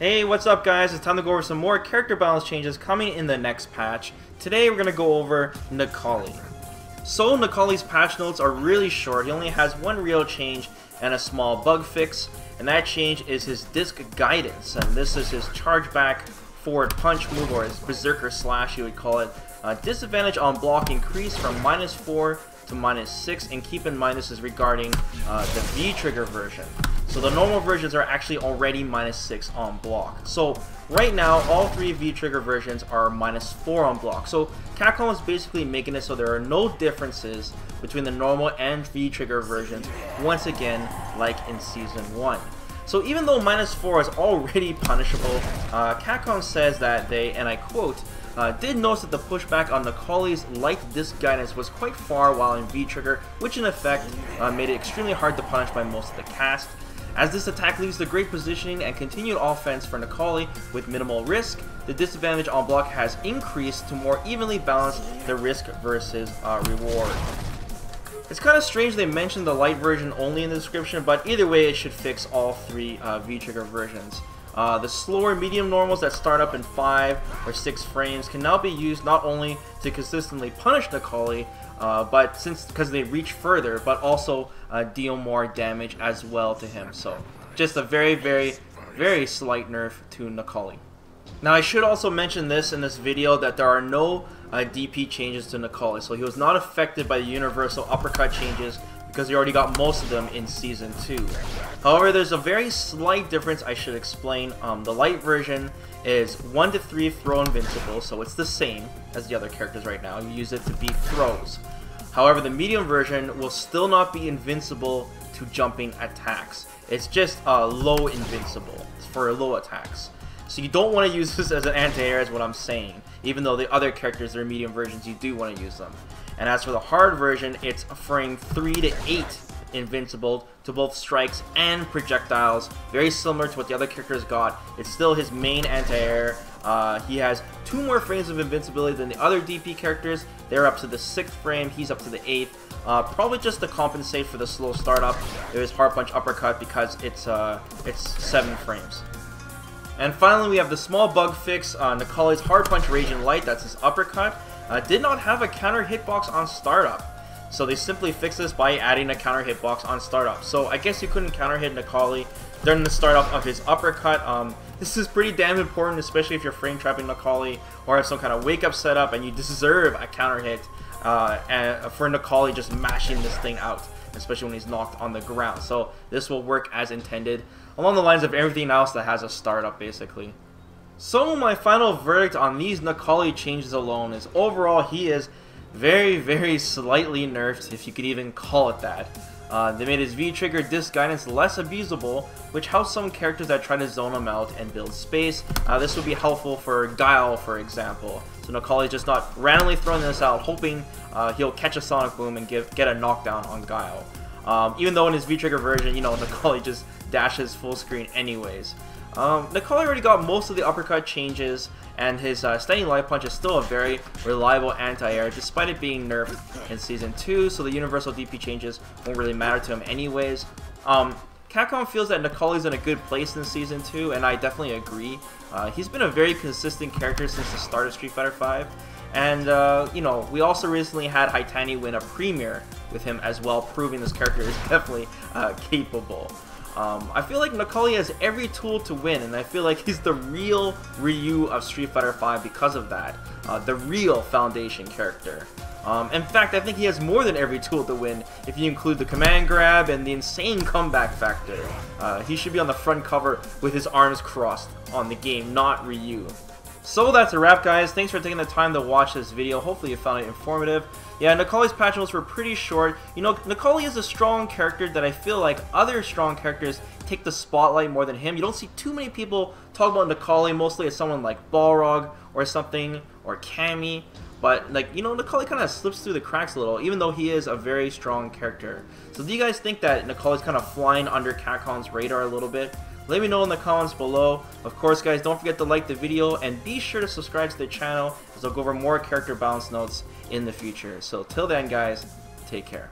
Hey, what's up guys? It's time to go over some more character balance changes coming in the next patch. Today we're going to go over Necalli. So Necalli's patch notes are really short. He only has one real change and a small bug fix, and that change is his disc guidance, and this is his charge back forward punch move, or his berserker slash you would call it. Disadvantage on block increased from -4 to -6, and keep in mind this is regarding the V trigger version. So the normal versions are actually already -6 on block. So right now all three V trigger versions are -4 on block. So Capcom is basically making it so there are no differences between the normal and V trigger versions, once again like in Season 1. So even though -4 is already punishable, Capcom says that they, and I quote, did notice that the pushback on Necalli's light disc guidance was quite far while in V-Trigger, which in effect made it extremely hard to punish by most of the cast. As this attack leads to great positioning and continued offense for Necalli with minimal risk, the disadvantage on block has increased to more evenly balance the risk versus reward. It's kind of strange they mentioned the light version only in the description, but either way it should fix all three V-Trigger versions. The slower medium normals that start up in 5 or 6 frames can now be used not only to consistently punish Necalli, but because they reach further, but also deal more damage as well to him. So just a very slight nerf to Necalli. Now I should also mention this in this video, that there are no DP changes to Necalli, so he was not affected by the universal uppercut changes because he already got most of them in Season 2. However, there's a very slight difference I should explain. The light version is 1 to 3 throw invincible, so it's the same as the other characters right now. You use it to beat throws. However, the medium version will still not be invincible to jumping attacks. It's just low invincible. It's for low attacks. So you don't want to use this as an anti-air, is what I'm saying. Even though the other characters, their medium versions, you do want to use them. And as for the hard version, it's offering 3 to 8 invincible to both strikes and projectiles, very similar to what the other characters got. It's still his main anti-air. He has 2 more frames of invincibility than the other DP characters. They're up to the 6th frame, he's up to the 8th. Probably just to compensate for the slow startup. There's hard punch uppercut because it's 7 frames. And finally, we have the small bug fix on Necalli's hard punch Raging Light. That's his uppercut. Did not have a counter hitbox on startup. So they simply fixed this by adding a counter hitbox on startup. So I guess you couldn't counter hit Necalli during the startup of his uppercut. This is pretty damn important, especially if you're frame trapping Necalli or have some kind of wake up setup and you deserve a counter hit for Necalli just mashing this thing out, especially when he's knocked on the ground. So this will work as intended, along the lines of everything else that has a startup basically. So my final verdict on these Necalli changes alone is overall he is very slightly nerfed, if you could even call it that. They made his V-trigger disc guidance less abusable, which helps some characters that try to zone him out and build space. This would be helpful for Guile, for example. So Necalli just not randomly throwing this out, hoping he'll catch a Sonic Boom and get a knockdown on Guile. Even though in his V-trigger version, you know, Necalli just dashes full screen anyways. Necalli already got most of the uppercut changes, and his standing light punch is still a very reliable anti-air despite it being nerfed in Season 2, so the universal DP changes won't really matter to him anyways. Capcom feels that Necalli's in a good place in Season 2, and I definitely agree. He's been a very consistent character since the start of Street Fighter V, and you know, we also recently had Haitani win a premiere with him as well, proving this character is definitely capable. I feel like Necalli has every tool to win, and I feel like he's the real Ryu of Street Fighter V because of that. The real foundation character. In fact, I think he has more than every tool to win if you include the command grab and the insane comeback factor. He should be on the front cover with his arms crossed on the game, not Ryu. So that's a wrap, guys. Thanks for taking the time to watch this video. Hopefully you found it informative. Yeah, Necalli's patch notes were pretty short. You know, Necalli is a strong character that I feel like other strong characters take the spotlight more than him. You don't see too many people talk about Necalli, mostly as someone like Balrog or something, or Cammy. But, like, you know, Necalli kind of slips through the cracks a little, even though he is a very strong character. So do you guys think that Necalli's kind of flying under Capcom's radar a little bit? Let me know in the comments below. Of course, guys, don't forget to like the video and be sure to subscribe to the channel, as I'll go over more character balance notes in the future. So till then, guys, take care.